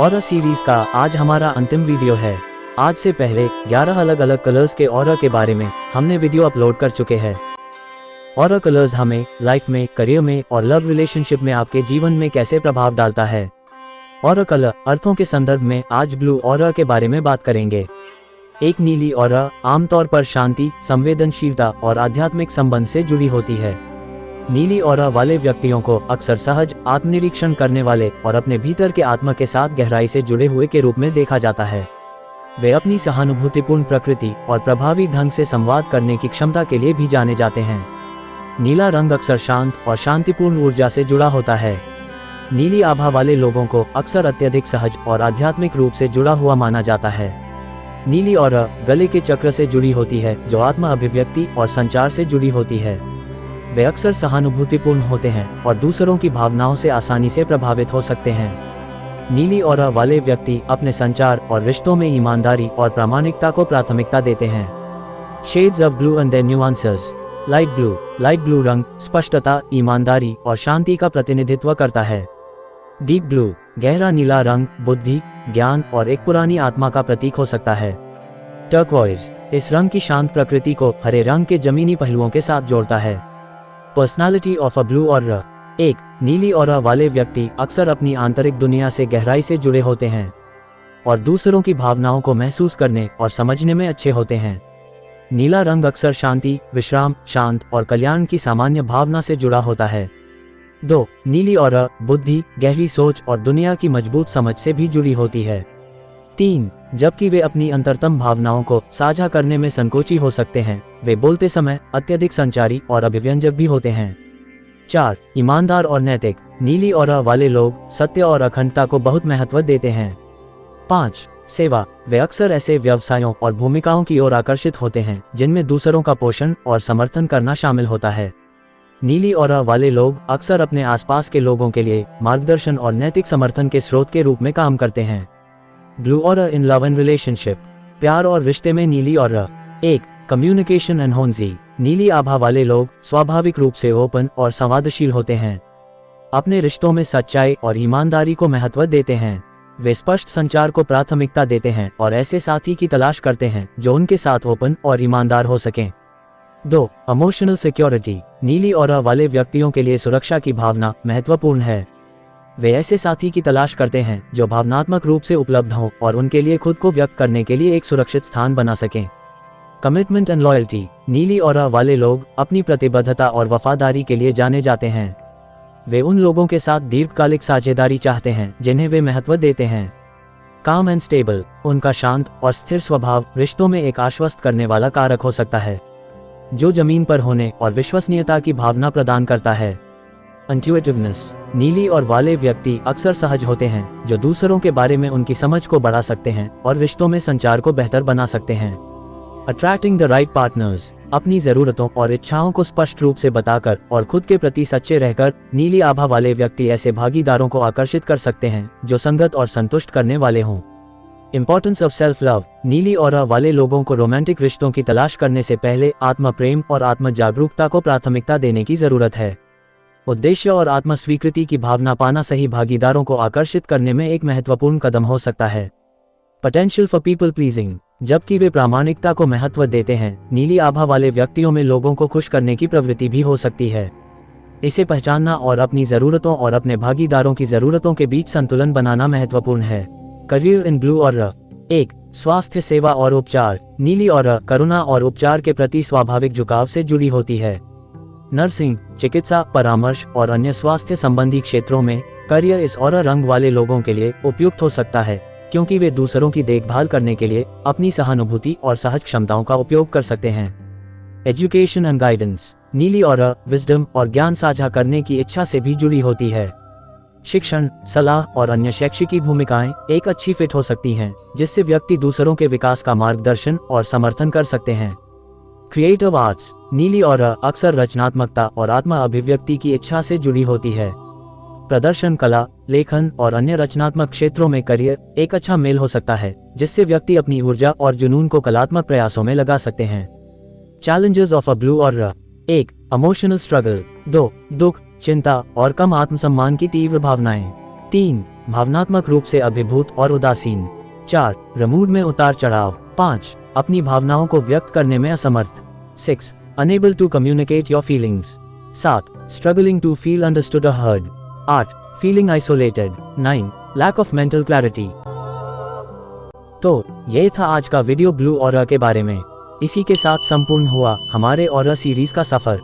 Aura series का आज हमारा अंतिम वीडियो है। आज से पहले 11 अलग अलग कलर्स के ऑरा के बारे में हमने वीडियो अपलोड कर चुके हैं। ऑरा कलर्स हमें लाइफ में, करियर में और लव रिलेशनशिप में आपके जीवन में कैसे प्रभाव डालता है। ऑरा कलर अर्थों के संदर्भ में आज ब्लू ऑरा के बारे में बात करेंगे। एक नीली ऑरा आमतौर पर शांति, संवेदनशीलता और आध्यात्मिक संबंध से जुड़ी होती है। नीली ऑरा वाले व्यक्तियों को अक्सर सहज, आत्मनिरीक्षण करने वाले और अपने भीतर के आत्मा के साथ गहराई से जुड़े हुए के रूप में देखा जाता है। वे अपनी सहानुभूतिपूर्ण प्रकृति और प्रभावी ढंग से संवाद करने की क्षमता के लिए भी जाने जाते हैं। नीला रंग अक्सर शांत और शांतिपूर्ण ऊर्जा से जुड़ा होता है। नीली आभा वाले लोगों को अक्सर अत्यधिक सहज और आध्यात्मिक रूप से जुड़ा हुआ माना जाता है। नीली ऑरा गले के चक्र से जुड़ी होती है, जो आत्मा अभिव्यक्ति और संचार से जुड़ी होती है। वे अक्सर सहानुभूतिपूर्ण होते हैं और दूसरों की भावनाओं से आसानी से प्रभावित हो सकते हैं। नीली ऑरा वाले व्यक्ति अपने संचार और रिश्तों में ईमानदारी और प्रामाणिकता को प्राथमिकता देते हैं। Shades of blue and their nuances. Light blue रंग स्पष्टता, ईमानदारी और शांति का प्रतिनिधित्व करता है। डीप ब्लू गहरा नीला रंग बुद्धि, ज्ञान और एक पुरानी आत्मा का प्रतीक हो सकता है। टर्कोइज इस रंग की शांत प्रकृति को हरे रंग के जमीनी पहलुओं के साथ जोड़ता है। Personality of a blue aura. एक नीली ऑरा वाले व्यक्ति अक्सर अपनी आंतरिक दुनिया से गहराई से जुड़े होते हैं और दूसरों की भावनाओं को महसूस करने और समझने में अच्छे होते हैं। नीला रंग अक्सर शांति, विश्राम, शांत और कल्याण की सामान्य भावना से जुड़ा होता है। 2 नीली ऑरा बुद्धि, गहरी सोच और दुनिया की मजबूत समझ से भी जुड़ी होती है। 3 जबकि वे अपनी अंतरतम भावनाओं को साझा करने में संकोची हो सकते हैं, वे बोलते समय अत्यधिक संचारी और अभिव्यंजक भी होते हैं। 4 ईमानदार और नैतिक। नीली ऑरा वाले लोग सत्य और अखंडता को बहुत महत्व देते हैं। 5 सेवा। वे अक्सर ऐसे व्यवसायों और भूमिकाओं की ओर आकर्षित होते हैं जिनमें दूसरों का पोषण और समर्थन करना शामिल होता है। नीली ऑरा वाले लोग अक्सर अपने आसपास के लोगों के लिए मार्गदर्शन और नैतिक समर्थन के स्रोत के रूप में काम करते हैं। Blue aura in love and relationship. प्यार और रिश्ते में नीली ऑरा। 1 communication and होन्जी। नीली आभा वाले लोग स्वाभाविक रूप से ओपन और संवादशील होते हैं। अपने रिश्तों में सच्चाई और ईमानदारी को महत्व देते हैं। वे स्पष्ट संचार को प्राथमिकता देते हैं और ऐसे साथी की तलाश करते हैं जो उनके साथ ओपन और ईमानदार हो सकें। 2 इमोशनल सिक्योरिटी। नीली ऑरा वाले व्यक्तियों के लिए सुरक्षा की भावना महत्वपूर्ण है। वे ऐसे साथी की तलाश करते हैं जो भावनात्मक रूप से उपलब्ध हों और उनके लिए खुद को व्यक्त करने के लिए एक सुरक्षित स्थान बना सकें। Commitment and loyalty. नीली ऑरा वाले लोग अपनी प्रतिबद्धता और वफादारी के लिए जाने जाते हैं। वे उन लोगों के साथ दीर्घकालिक साझेदारी चाहते हैं जिन्हें वे महत्व देते हैं। काम एंड स्टेबल। उनका शांत और स्थिर स्वभाव रिश्तों में एक आश्वस्त करने वाला कारक हो सकता है, जो जमीन पर होने और विश्वसनीयता की भावना प्रदान करता है। इंट्यूटिवनेस। नीली और वाले व्यक्ति अक्सर सहज होते हैं, जो दूसरों के बारे में उनकी समझ को बढ़ा सकते हैं और रिश्तों में संचार को बेहतर बना सकते हैं। Attracting the right partners. अपनी जरूरतों और इच्छाओं को स्पष्ट रूप से बताकर और खुद के प्रति सच्चे रहकर नीली आभा वाले व्यक्ति ऐसे भागीदारों को आकर्षित कर सकते हैं जो संगत और संतुष्ट करने वाले हों। Importance of self love. नीली ऑरा वाले लोगों को रोमांटिक रिश्तों की तलाश करने से पहले आत्म प्रेम और आत्म जागरूकता को प्राथमिकता देने की जरूरत है। उद्देश्य और आत्म स्वीकृति की भावना पाना सही भागीदारों को आकर्षित करने में एक महत्वपूर्ण कदम हो सकता है। Potential for people pleasing. जबकि वे प्रामाणिकता को महत्व देते हैं, नीली आभा वाले व्यक्तियों में लोगों को खुश करने की प्रवृत्ति भी हो सकती है। इसे पहचानना और अपनी जरूरतों और अपने भागीदारों की जरूरतों के बीच संतुलन बनाना महत्वपूर्ण है। Career in blue aura. 1 स्वास्थ्य सेवा और उपचार। नीली ऑरा करुणा और उपचार के प्रति स्वाभाविक झुकाव से जुड़ी होती है। नर्सिंग, चिकित्सा, परामर्श और अन्य स्वास्थ्य संबंधी क्षेत्रों में करियर इस ऑरा रंग वाले लोगों के लिए उपयुक्त हो सकता है, क्योंकि वे दूसरों की देखभाल करने के लिए अपनी सहानुभूति और सहज क्षमताओं का उपयोग कर सकते हैं। Education and guidance. नीली ऑरा विजडम और ज्ञान साझा करने की इच्छा से भी जुड़ी होती है। शिक्षण, सलाह और अन्य शैक्षिकी भूमिकाएं एक अच्छी फिट हो सकती हैं, जिससे व्यक्ति दूसरों के विकास का मार्गदर्शन और समर्थन कर सकते हैं। Creative arts. नीली ऑरा अक्सर रचनात्मकता और आत्मा अभिव्यक्ति की इच्छा से जुड़ी होती है। प्रदर्शन, कला, लेखन और अन्य रचनात्मक क्षेत्रों में करियर एक अच्छा मेल हो सकता है, जिससे व्यक्ति अपनी ऊर्जा और जुनून को कलात्मक प्रयासों में लगा सकते हैं। Challenges of a blue aura. 1 emotional struggle. 2 दुख, चिंता और कम आत्मसम्मान की तीव्र भावनाएं। 3 भावनात्मक रूप से अभिभूत और उदासीन। 4 रमूड में उतार चढ़ाव। 5 अपनी भावनाओं को व्यक्त करने में असमर्थ। 6 unable to communicate your feelings. 7 struggling to feel understood और heard. 8 feeling isolated. 9 lack of mental clarity. तो ये था आज का वीडियो ब्लू ऑरा के बारे में। इसी के साथ संपूर्ण हुआ हमारे ऑरा सीरीज का सफर।